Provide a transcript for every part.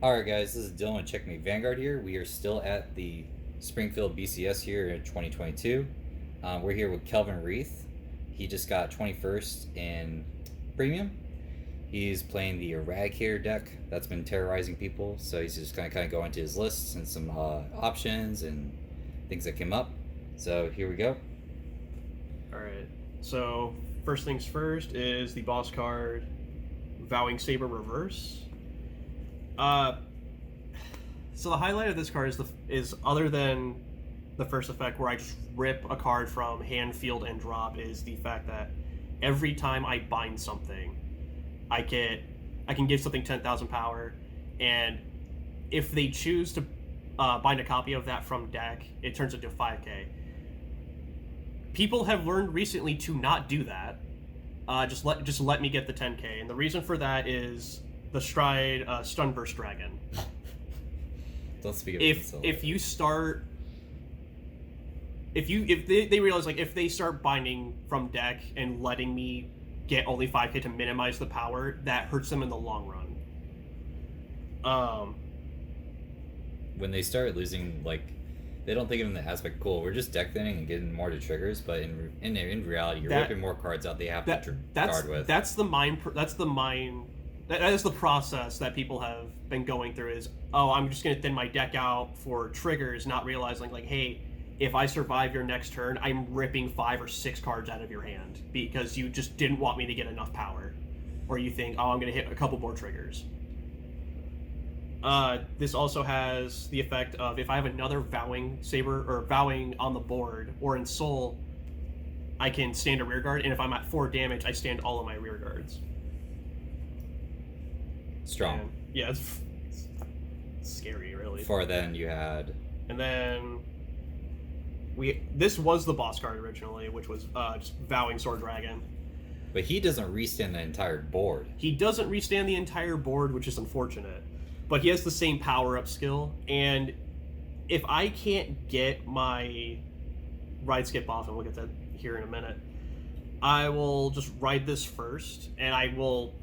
Alright guys, this is Dylan with Checkmate Vanguard here. We are still at the Springfield BCS here in 2022. We're here with Kelvin Reith. He just got 21st in Premium. He's playing the Eradicator deck that's been terrorizing people, so he's just going to kind of go into his lists and some options and things that came up. So here we go. Alright, so first things first is the boss card, Vowing Saber Reverse. So the highlight of this card is other than the first effect where I just rip a card from hand, field, and drop, is the fact that every time I bind something, I can give something 10,000 power, and if they choose to bind a copy of that from deck, it turns into 5k. People have learned recently to not do that. Just let me get the 10k, and the reason for that is the Stride Stunburst Dragon. Don't speak of if you start if they realize, like, if they start binding from deck and letting me get only 5k to minimize the power, that hurts them in the long run. When they start losing, like, they don't think of it in the aspect, cool, we're just deck thinning and getting more to triggers, but in reality, you're ripping more cards out they have to guard with. That is the process that people have been going through, is, oh, I'm just going to thin my deck out for triggers, not realizing, like, hey, if I survive your next turn, I'm ripping 5 or 6 cards out of your hand because you just didn't want me to get enough power. Or you think, oh, I'm going to hit a couple more triggers. This also has the effect of, if I have another Vowing Saber or Vowing on the board or in Soul, I can stand a rear guard, and if I'm at 4 damage, I stand all of my rear guards. Strong. And, yeah, it's scary, really. Before then, you had... And then this was the boss card originally, which was just Vowing Sword Dragon. But he doesn't restand the entire board. He doesn't restand the entire board, which is unfortunate. But he has the same power-up skill, and if I can't get my ride skip off, and we'll get that here in a minute, I will just ride this first, and I will...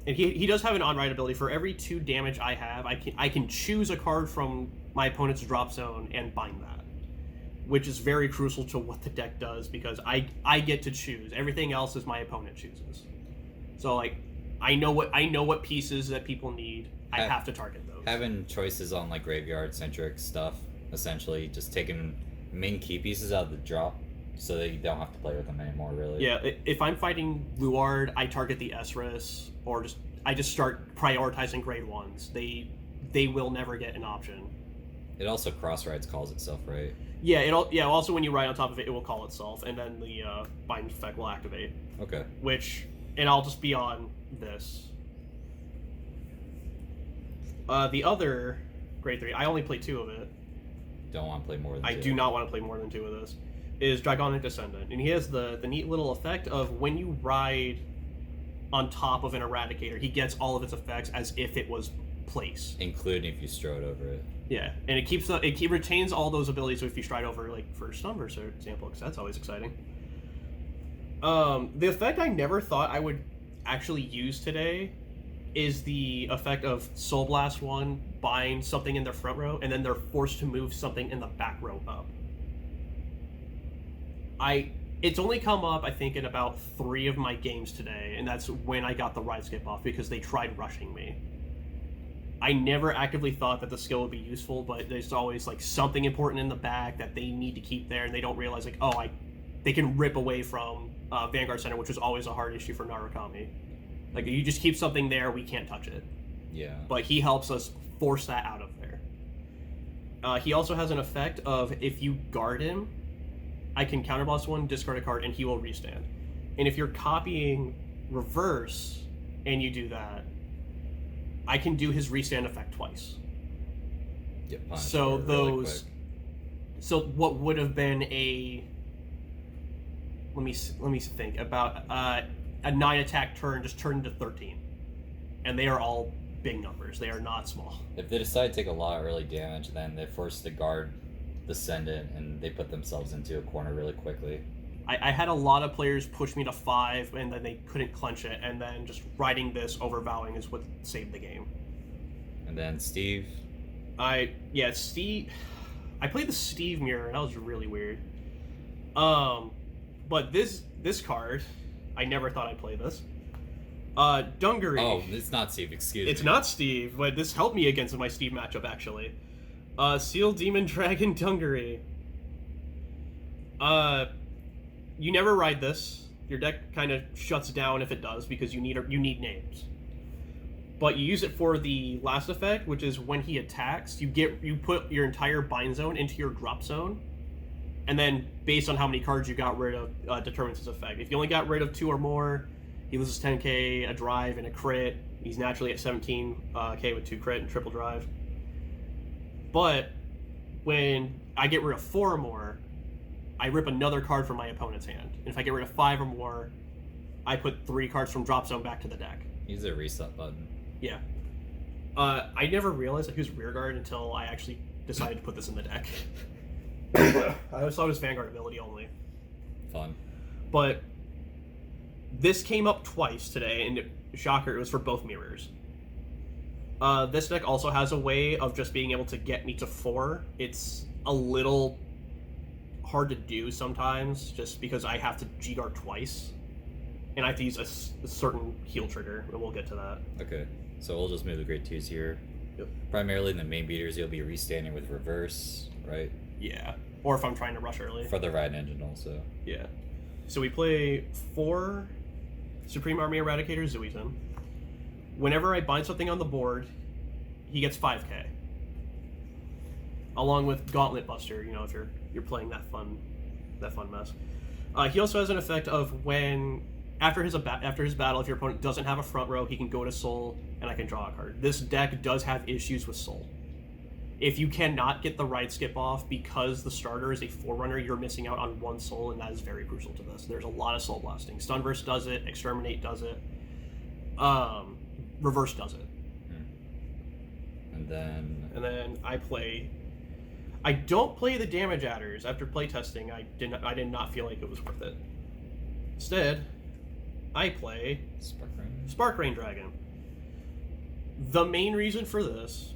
And he does have an on-ride ability. For every 2 damage I have, I can choose a card from my opponent's drop zone and bind that, which is very crucial to what the deck does, because I get to choose. Everything else is my opponent chooses. So, like, I know what pieces that people need. I have to target those. Having choices on, like, graveyard-centric stuff, essentially, just taking main key pieces out of the drop so that you don't have to play with them anymore, really. Yeah, if I'm fighting Luard, I target the SRIS, or I just start prioritizing grade 1s. They will never get an option. It also cross-rides calls itself, right? Yeah, also when you ride on top of it, it will call itself, and then the bind effect will activate. Okay. And I'll just be on this. The other grade 3, I only play 2 of it. Don't want to play more than 2. I do not want to play more than 2 of this. Is Dragonic Descendant, and he has the neat little effect of, when you ride on top of an Eradicator, he gets all of its effects as if it was place, including if you strode over it. Yeah, and it retains all those abilities if you stride over, like, for Stunburst, for example, because that's always exciting. The effect I never thought I would actually use today is the effect of Soul Blast 1 bind something in their front row, and then they're forced to move something in the back row up. It's only come up, I think, in about 3 of my games today, and that's when I got the ride skip off, because they tried rushing me. I never actively thought that the skill would be useful, but there's always, like, something important in the back that they need to keep there, and they don't realize, like, oh, they can rip away from Vanguard Center, which was always a hard issue for Narukami. Like, you just keep something there, we can't touch it. Yeah. But he helps us force that out of there. He also has an effect of, if you guard him, I can counterblast 1, discard a card, and he will restand. And if you're copying reverse and you do that, I can do his restand effect twice. So those, so what would have been a, let me think, about a 9 attack turn just turned into 13, and they are all big numbers. They are not small. If they decide to take a lot of early damage, then they're forced to guard Descendant, and they put themselves into a corner really quickly. I had a lot of players push me to 5, and then they couldn't clench it, and then just riding this over Vowing is what saved the game. And then Steve. Steve. I played the Steve mirror, and that was really weird. But this card, I never thought I'd play this. Dungaree. Oh, it's not Steve. Excuse me. It's not Steve, but this helped me against my Steve matchup actually. Seal Demon Dragon Dungaree. You never ride this. Your deck kind of shuts down if it does because you need names. But you use it for the last effect, which is when he attacks, you put your entire bind zone into your drop zone, and then based on how many cards you got rid of determines his effect. If you only got rid of 2 or more, he loses 10k, a drive, and a crit. He's naturally at 17k with 2 crit and triple drive. But when I get rid of 4 or more, I rip another card from my opponent's hand. And if I get rid of 5 or more, I put 3 cards from drop zone back to the deck. Use a reset button. Yeah. I never realized that he was rearguard until I actually decided to put this in the deck. I always thought it was Vanguard ability only. Fun. But this came up twice today, and shocker, it was for both mirrors. This deck also has a way of just being able to get me to 4. It's a little hard to do sometimes, just because I have to G-guard twice. And I have to use a certain heal trigger, and we'll get to that. Okay, so we'll just move the grade 2s here. Yep. Primarily in the main beaters, you'll be restanding with reverse, right? Yeah. Or if I'm trying to rush early. For the ride engine also. Yeah. So we play 4 Supreme Army Eradicators Zuiton. Whenever I bind something on the board, he gets 5k. Along with Gauntlet Buster, if you're playing that fun mess. He also has an effect of when after his battle, if your opponent doesn't have a front row, he can go to Soul and I can draw a card. This deck does have issues with Soul. If you cannot get the ride skip off because the starter is a Forerunner, you're missing out on 1 Soul, and that is very crucial to this. There's a lot of Soul Blasting. Stunburst does it, Exterminate does it, Reverse does it. And then I don't play the damage adders. After playtesting, I did not feel like it was worth it. Instead, I play Spark Rain Dragon. The main reason for this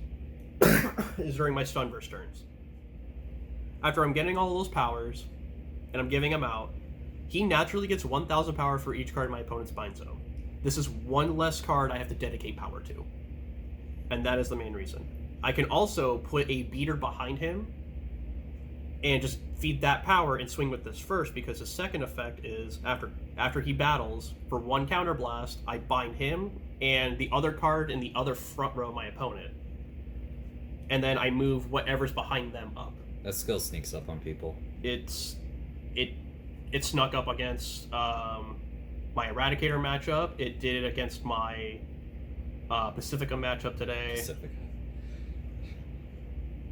is during my Stunburst turns. After I'm getting all of those powers, and I'm giving them out, he naturally gets 1,000 power for each card in my opponent's bind zone. This is 1 less card I have to dedicate power to. And that is the main reason. I can also put a beater behind him and just feed that power and swing with this first, because the second effect is after he battles, for 1 counterblast, I bind him and the other card in the other front row of my opponent. And then I move whatever's behind them up. that skill sneaks up on people. It snuck up against my Eradicator matchup. It did it against my Pacifica matchup today. Pacifica.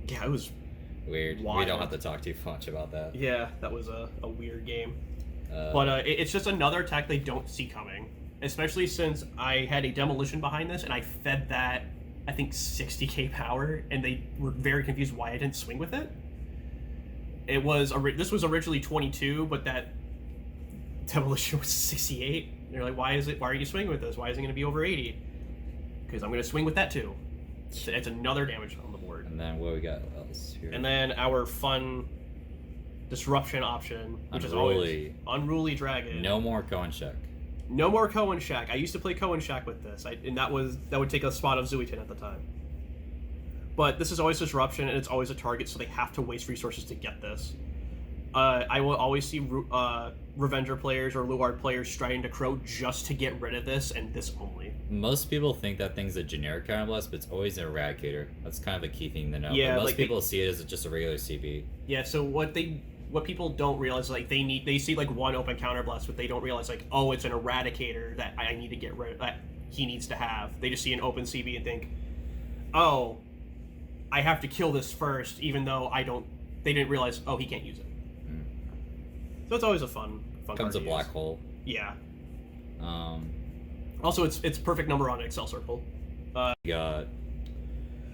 Yeah, it was weird. wild. We don't have to talk too much about that. Yeah, that was a weird game. But it's just another attack they don't see coming. Especially since I had a Demolition behind this, and I fed that, I think, 60k power, and they were very confused why I didn't swing with it. This was originally 22, but that Demolition was 68. They're like, why are you swinging with this? Why is it going to be over 80? Because I'm going to swing with that too. It's another damage on the board. And then what we got else here? And then our fun disruption option, which is always Unruly Dragon. No more Cohen Check. No more Cohen Shack. I used to play Cohen Shack with this, and that would take a spot of Zuiton at the time. But this is always disruption, and it's always a target, so they have to waste resources to get this. I will always see Revenger players or Luard players striding to Crow just to get rid of this, and this only. Most people think that thing's a generic counterblast, but it's always an Eradicator. That's kind of a key thing to know. Yeah, but most people see it as just a regular CB. Yeah, so what people don't realize, like, they see like one open counterblast, but they don't realize, like, oh, it's an Eradicator that I need to get rid of, that he needs to have. They just see an open CB and think, oh, I have to kill this first, even though they didn't realize, oh, he can't use it. So it's always a fun Comes a black hole. Yeah. Also, it's perfect number on Excel Circle. We got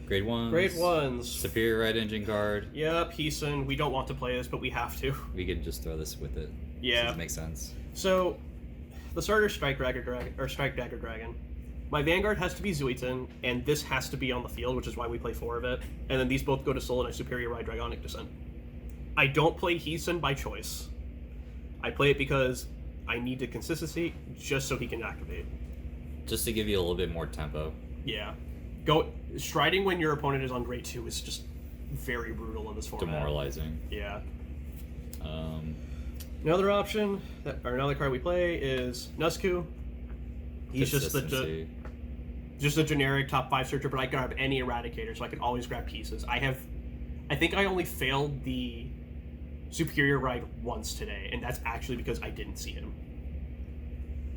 grade 1s. Grade 1s. Superior Red Engine card. Yep, Heeson. We don't want to play this, but we have to. We could just throw this with it. Yeah. Does make sense. So, the starter Strike Dagger Dragon. My Vanguard has to be Zuiton, and this has to be on the field, which is why we play 4 of it. And then these both go to Soul, and I Superior Ride Dragonic Descent. I don't play Heeson by choice. I play it because I need the consistency, just so he can activate. Just to give you a little bit more tempo. Yeah. Striding when your opponent is on grade 2 is just very brutal in this format. Demoralizing. Yeah. Another option, or another card we play is Nuzku. He's just a generic top 5 searcher, but I can grab any Eradicator, so I can always grab pieces. I think I only failed the Superior Ride once today, and that's actually because I didn't see him.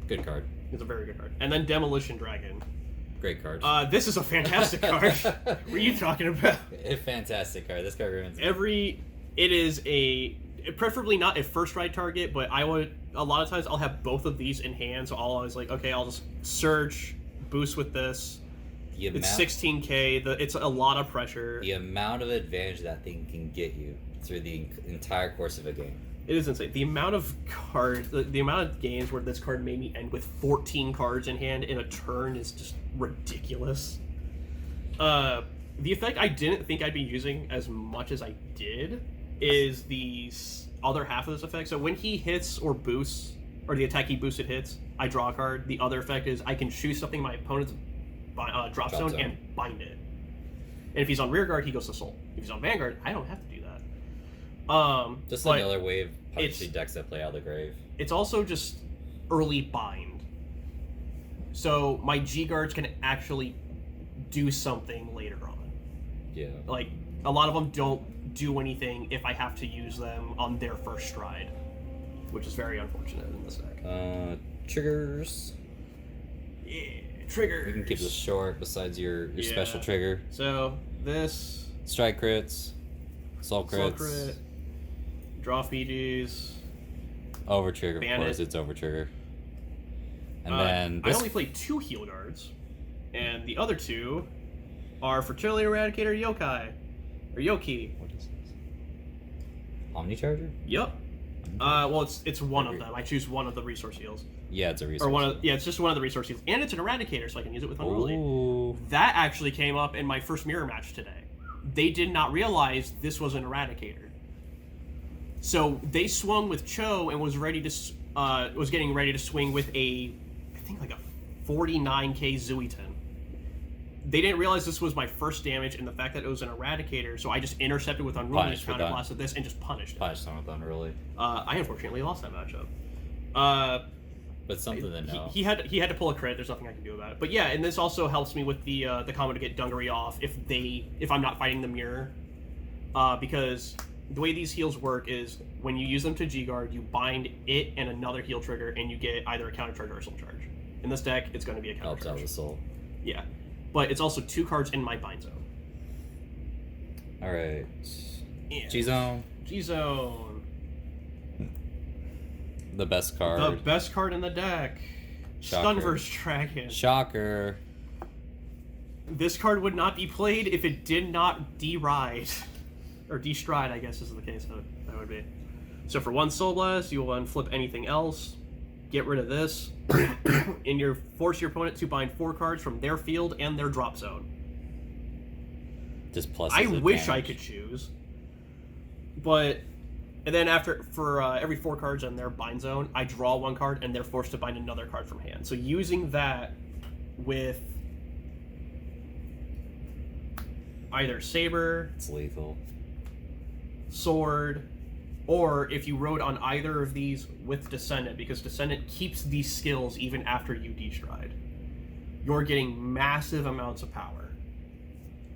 Good card. It's a very good card. And then Demolition Dragon. Great card. This is a fantastic card. What are you talking about? A fantastic card. This card ruins it is preferably not a first ride target, but a lot of times I'll have both of these in hand, so I'll always okay, I'll just surge, boost with this. It's 16k. It's a lot of pressure. The amount of advantage that thing can get you through the entire course of a game. It is insane. The amount of cards, the amount of games where this card made me end with 14 cards in hand in a turn is just ridiculous. The effect I didn't think I'd be using as much as I did is the other half of this effect. So when he hits or boosts, or the attack he boosted hits, I draw a card. The other effect is I can choose something in my opponent's drop zone and bind it. And if he's on rear guard, he goes to Soul. If he's on Vanguard, I don't have to do that. Just another way of punishing decks that play out of the grave. It's also just early bind. So my G guards can actually do something later on. Yeah. Like, a lot of them don't do anything if I have to use them on their first stride, which is very unfortunate in this deck. Triggers. Yeah, triggers. You can keep this short besides your special trigger. So, this... Strike crits. Soul crits. Soul crit. Draw Fijis. Over trigger, of course, it's over trigger. And then I only played 2 heal guards, and the other 2 are Fertility Eradicator Yokai. Or Yoki. What is this? Omnicharger? Yep. Well, it's one of them. I choose one of the resource heals. Yeah, it's a resource. It's just one of the resource heals, and it's an Eradicator, so I can use it with Unruly. Ooh. That actually came up in my first mirror match today. They did not realize this was an Eradicator, so they swung with Cho and was getting ready to swing with I think like a 49k Zuiton. They didn't realize this was my first damage, and the fact that it was an Eradicator, so I just intercepted with Unruly, counterblasted this, and just punished it. Punished someone with Unruly. I unfortunately lost that matchup. But something to know. He had to pull a crit. There's nothing I can do about it. But yeah, and this also helps me with the combo to get Dungaree off if I'm not fighting the mirror, because the way these heals work is when you use them to G-Guard, you bind it and another heal trigger, and you get either a counter charge or a soul charge. In this deck, it's going to be a counter Helps charge. out with soul. Yeah. But it's also 2 cards in my bind zone. Alright. Yeah. G-Zone. G-Zone. The best card. The best card in the deck. Shocker. Stunverse Dragon. Shocker. This card would not be played if it did not de-ride. Or de-stride, I guess is the case that would be. So for 1 Soul Blast, you will unflip anything else. Get rid of this. And force your opponent to bind 4 cards from their field and their drop zone. Just plus. I wish I could choose. But, and then for every 4 cards in their bind zone, I draw 1 card and they're forced to bind another card from hand. So using that with either Saber, it's lethal. Sword, or if you rode on either of these with Descendant, because Descendant keeps these skills even after you de-stride, you're getting massive amounts of power.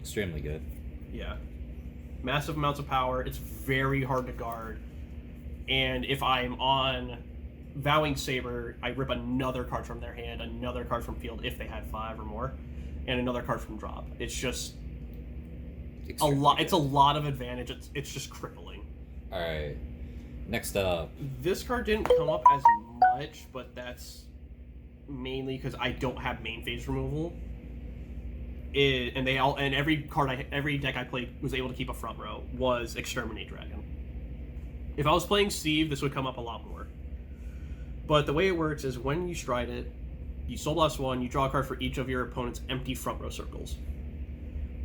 Extremely good. Yeah. Massive amounts of power. It's very hard to guard. And if I'm on Vowing Saber, I rip another card from their hand, another card from field if they had 5 or more, and another card from drop. It's just Extremely a lot. good. It's a lot of advantage. It's just crippling. Alright. Next up. This card didn't come up as much, but that's mainly because I don't have main phase removal. Every deck I played was able to keep a front row was Exterminate Dragon. If I was playing Steve, this would come up a lot more. But the way it works is when you stride it, You Soul Blast 1, you draw a card for each of your opponent's empty front row circles.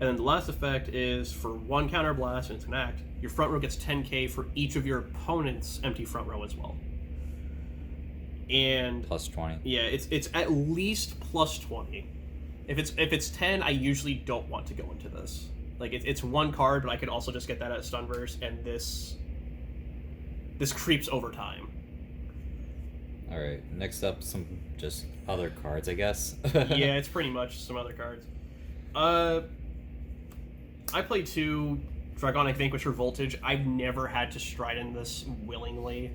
And then the last effect is for 1 counter blast, and it's an act, your front row gets 10k for each of your opponent's empty front row as well. And plus 20. Yeah, it's at least plus 20. If it's 10, I usually don't want to go into this. Like it's 1 card, but I could also just get that at Stunverse, and this creeps over time. All right, next up, some just other cards, I guess. Yeah, it's pretty much some other cards. I play 2 Dragonic Vanquisher Voltage. I've never had to stride in this willingly.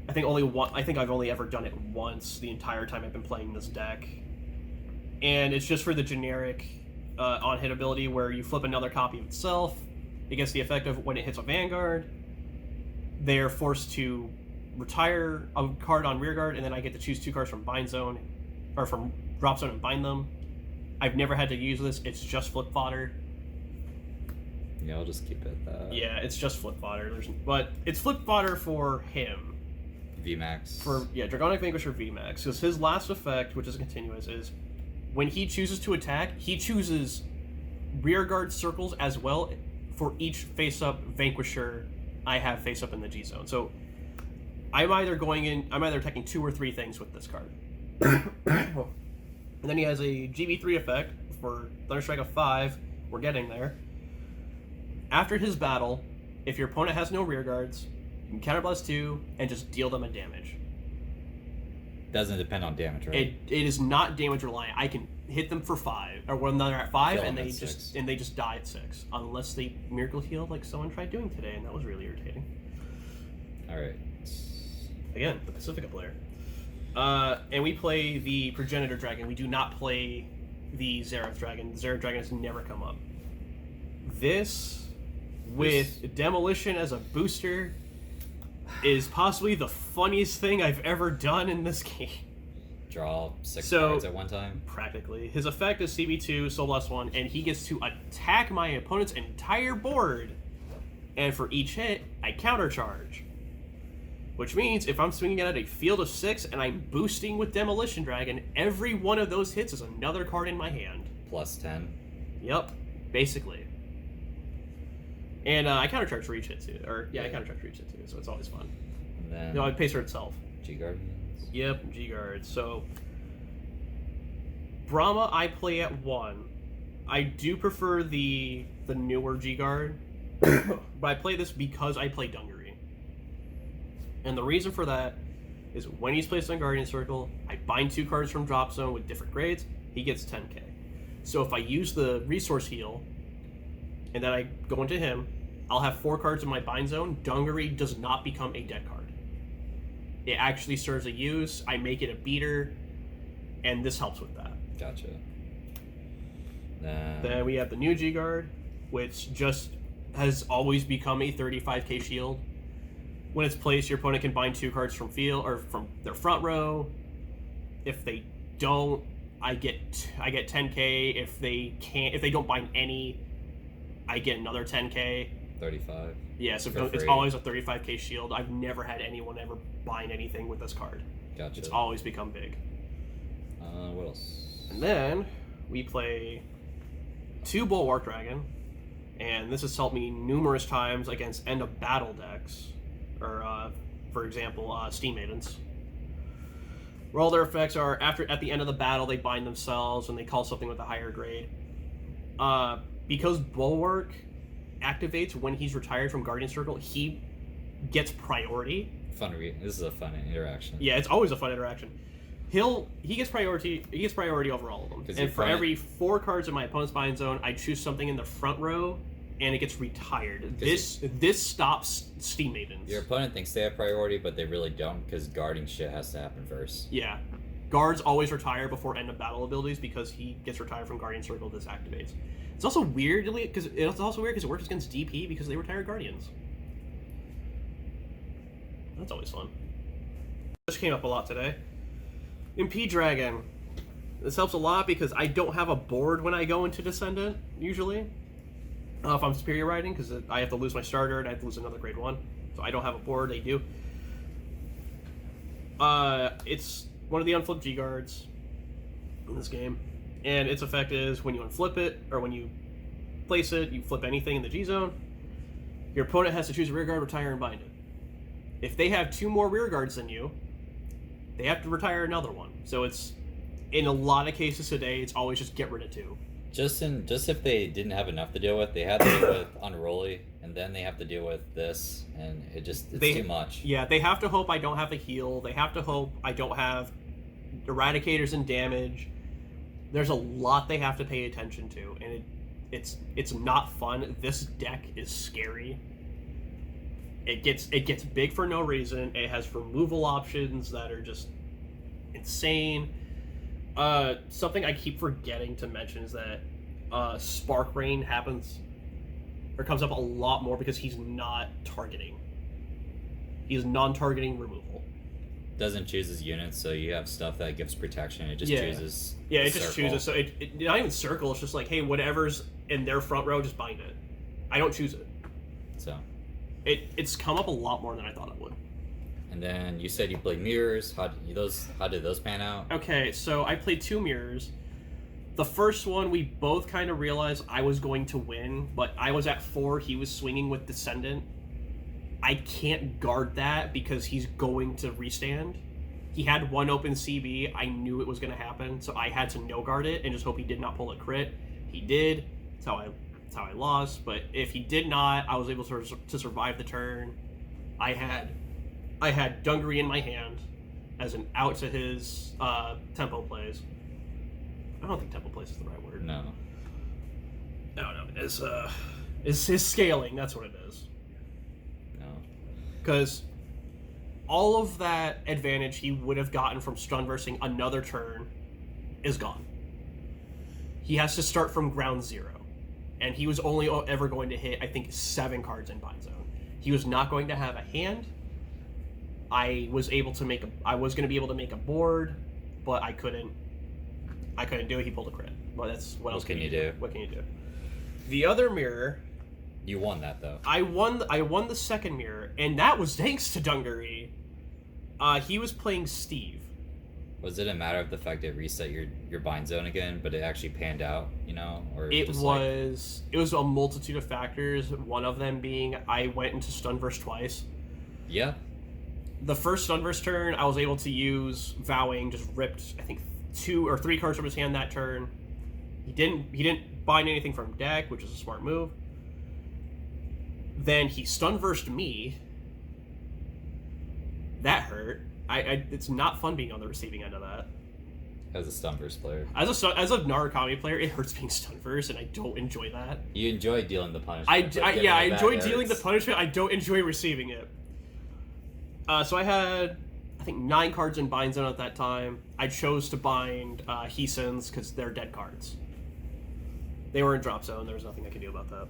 I think I've only ever done it once the entire time I've been playing this deck. And it's just for the generic on-hit ability where you flip another copy of itself. It gets the effect of when it hits a Vanguard, they're forced to retire a card on rearguard, and then I get to choose 2 cards from bind zone, or from drop zone and bind them. I've never had to use this. It's just flip fodder. Yeah, I'll just keep it that. Yeah, it's just flip fodder. But it's flip fodder for him. VMAX. Dragonic Vanquisher VMAX. Because his last effect, which is continuous, is when he chooses to attack, he chooses rearguard circles as well for each face-up Vanquisher I have face-up in the G zone. So I'm either attacking 2 or 3 things with this card. And then he has a GB3 effect for Thunderstrike of 5. We're getting there. After his battle, if your opponent has no rear guards, you can counterblast 2 and just deal them a damage. Doesn't depend on damage, right? It is not damage reliant. I can hit them for 5, or when they're at 5, Kill and them they at just 6. and they just die at 6, unless they miracle heal like someone tried doing today, and that was really irritating. All right. Again, the Pacifica player. And we play the Progenitor Dragon. We do not play the Zerath Dragon. The Zerath Dragon has never come up. This, with Demolition as a booster, is possibly the funniest thing I've ever done in this game. Draw 6 cards at one time? Practically. His effect is CB2, Soul Blast 1, and he gets to attack my opponent's entire board. And for each hit, I countercharge. Which means if I'm swinging at a field of 6 and I'm boosting with Demolition Dragon, every one of those hits is another card in my hand. Plus 10. Yep, basically. And I countercharge for each hit too. I countercharge for each hit too, so it's always fun. And then No, it pays for itself. G-Guardians. Yep, G-Guard. So Brahma I play at 1. I do prefer the newer G-Guard, but I play this because I play Dungaree. And the reason for that is when he's placed on Guardian Circle, I bind 2 cards from Drop Zone with different grades, he gets 10k. So if I use the Resource Heal, and then I go into him, I'll have 4 cards in my bind zone. Dungaree does not become a dead card. It actually serves a use, I make it a beater, and this helps with that. Gotcha. Then we have the new G-Guard, which just has always become a 35k shield. When it's placed, your opponent can bind 2 cards from field or from their front row. If they don't, I get 10k. If they don't bind any, I get another 10k. 35. Yeah, so it's always a 35k shield. I've never had anyone ever bind anything with this card. Gotcha. It's always become big. What else? And then we play 2 Bulwark Dragon, and this has helped me numerous times against end of battle decks. Or, for example, Steam Maidens. Where all their effects are, at the end of the battle, they bind themselves and they call something with a higher grade. Because Bulwark activates when he's retired from Guardian Circle, he gets priority. This is a fun interaction. Yeah, it's always a fun interaction. He gets priority over all of them. And for every 4 cards in my opponent's bind zone, I choose something in the front row, and it gets retired. This stops Steam Maidens. Your opponent thinks they have priority, but they really don't, because guarding shit has to happen first. Yeah. Guards always retire before end of battle abilities because he gets retired from Guardian Circle. This activates. It's also weird because it works against DP because they retire Guardians. That's always fun. This came up a lot today. MP Dragon. This helps a lot because I don't have a board when I go into Descendant usually. If I'm superior riding, because I have to lose my starter and I have to lose another grade 1. So I don't have a board, they do. It's one of the unflipped G guards in this game, and its effect is when you unflip it, or when you place it, you flip anything in the G zone, your opponent has to choose a rear guard, retire, and bind it. If they have 2 more rear guards than you, they have to retire another one. So it's, in a lot of cases today, it's always just get rid of 2. Just if they didn't have enough to deal with, they had to deal with Unruly, and then they have to deal with this, and it's too much. Yeah, they have to hope I don't have a heal. They have to hope I don't have Eradicators and damage. There's a lot they have to pay attention to, and it's not fun. This deck is scary. It gets big for no reason. It has removal options that are just insane. Something I keep forgetting to mention is that Spark Rain comes up a lot more because he's not targeting. He's non-targeting removal. Doesn't choose his units, so you have stuff that gives protection. It just chooses. Yeah, it just chooses. So it not even circle. It's just like, hey, whatever's in their front row, just bind it. I don't choose it. So it's come up a lot more than I thought it would. And then you said you played mirrors. How did those pan out? Okay, so I played 2 mirrors. The first one, we both kind of realized I was going to win, but I was at 4. He was swinging with Descendant. I can't guard that because he's going to restand. He had 1 open CB. I knew it was going to happen, so I had to no guard it and just hope he did not pull a crit. He did. That's how I lost. But if he did not, I was able to survive the turn. I had Dungaree in my hand as an out to his tempo plays. I don't think tempo plays is the right word. No. No. It's his scaling. That's what it is. No. Because all of that advantage he would have gotten from stun-versing another turn is gone. He has to start from ground 0. And he was only ever going to hit, I think, 7 cards in bind zone. He was not going to have a hand. I was going to be able to make a board, but I couldn't do it. He pulled a crit. Well, that's what else can you do? What can you do? The other mirror, you won that though. I won the second mirror, and that was thanks to Dungaree. He was playing Steve. Was it a matter of the fact it reset your bind zone again, but it actually panned out, or it was a multitude of factors. One of them being I went into Stunverse twice. Yeah. The first Stunverse turn, I was able to use Vowing, just ripped, I think, 2 or 3 cards from his hand that turn. He didn't bind anything from deck, which is a smart move. Then he Stunversed me. That hurt. It's not fun being on the receiving end of that. As a Stunverse player. As a Narukami player, it hurts being Stunversed, and I don't enjoy that. You enjoy dealing the punishment. I enjoy dealing the punishment. I don't enjoy receiving it. So I had, I think, 9 cards in bind zone at that time. I chose to bind Heesens because they're dead cards. They were in drop zone. There was nothing I could do about that.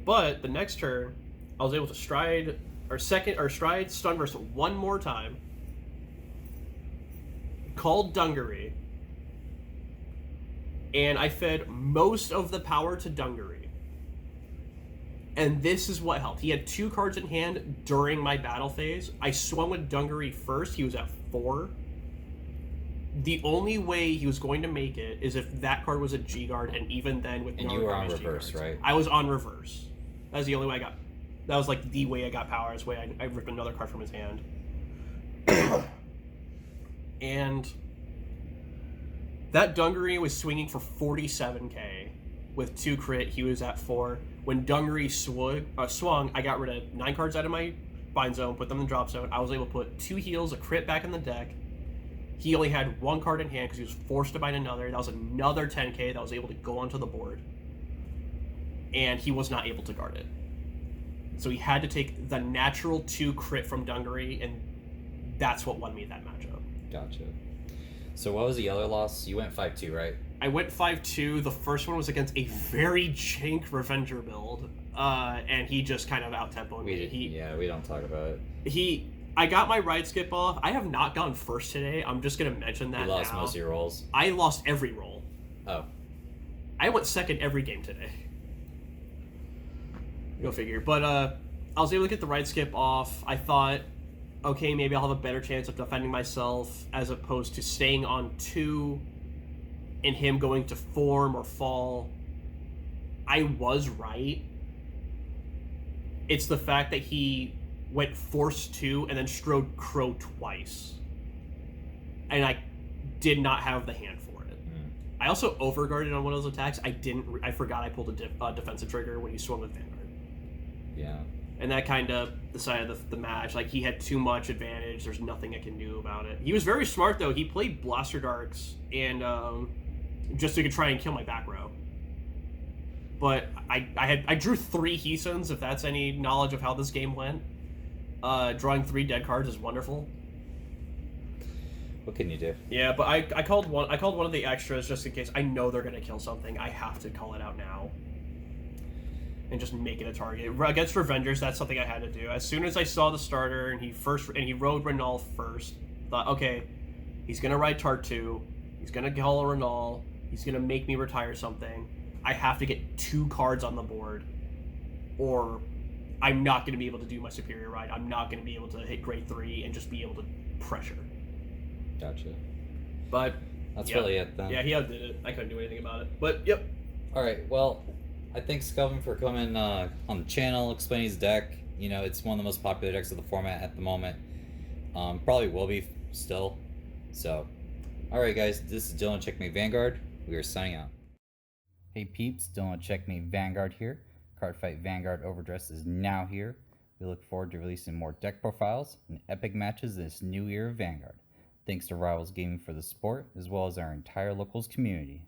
But the next turn, I was able to stride Stunverse 1 more time. Called Dungaree. And I fed most of the power to Dungaree. And this is what helped. He had 2 cards in hand during my battle phase. I swung with Dungaree first. He was at 4. The only way he was going to make it is if that card was a G guard, and even then with and you were on reverse, G-guards, right? I was on reverse. That was the only way I got. That was like the way I got power. Is the way I ripped another card from his hand. And that Dungaree was swinging for 47k with 2 crit. He was at 4. When Dungaree swung, I got rid of 9 cards out of my bind zone, put them in the drop zone. I was able to put 2 heals, a crit back in the deck. He only had 1 card in hand because he was forced to bind another. That was another 10k that was able to go onto the board. And he was not able to guard it. So he had to take the natural 2 crit from Dungaree, and that's what won me that matchup. Gotcha. So what was the other loss? You went 5-2, right? I went 5-2. The first one was against a very jank Revenger build, and he just kind of out-tempoed me. We don't talk about it. I got my ride skip off. I have not gone first today. I'm just going to mention that now. You lost most of your rolls? I lost every roll. Oh. I went second every game today. Go figure. But I was able to get the ride skip off. I thought okay, maybe I'll have a better chance of defending myself as opposed to staying on 2 and him going to form or fall. I was right. It's the fact that he went Force 2 and then strode Crow twice. And I did not have the hand for it. I also overguarded on one of those attacks. I forgot I pulled a defensive trigger when he swung with Vanguard. Yeah. And that kind of decided the match. Like, he had too much advantage. There's nothing I can do about it. He was very smart, though. He played Blaster Darks and just so he could try and kill my back row. But I drew 3 Heesons, if that's any knowledge of how this game went. Drawing 3 dead cards is wonderful. What can you do? Yeah, but I called one of the extras just in case. I know they're gonna kill something. I have to call it out now. And just make it a target. Against Revengers, that's something I had to do. As soon as I saw the starter and he rode Renal first, thought, okay, he's gonna ride Tart 2, he's gonna call a Renal, he's gonna make me retire something. I have to get 2 cards on the board, or I'm not gonna be able to do my superior ride. I'm not gonna be able to hit grade 3 and just be able to pressure. Gotcha. But that's really it then. Yeah, he outdid it. I couldn't do anything about it. But yep. Alright, well, I thanks Kelvin for coming on the channel, explaining his deck. You know, it's one of the most popular decks of the format at the moment. Probably will be still. So, alright guys, this is Dylan Checkmate Vanguard. We are signing out. Hey peeps, Dylan Checkmate Vanguard here. Cardfight Vanguard Overdress is now here. We look forward to releasing more deck profiles and epic matches this new year of Vanguard. Thanks to Rivals Gaming for the support, as well as our entire locals community.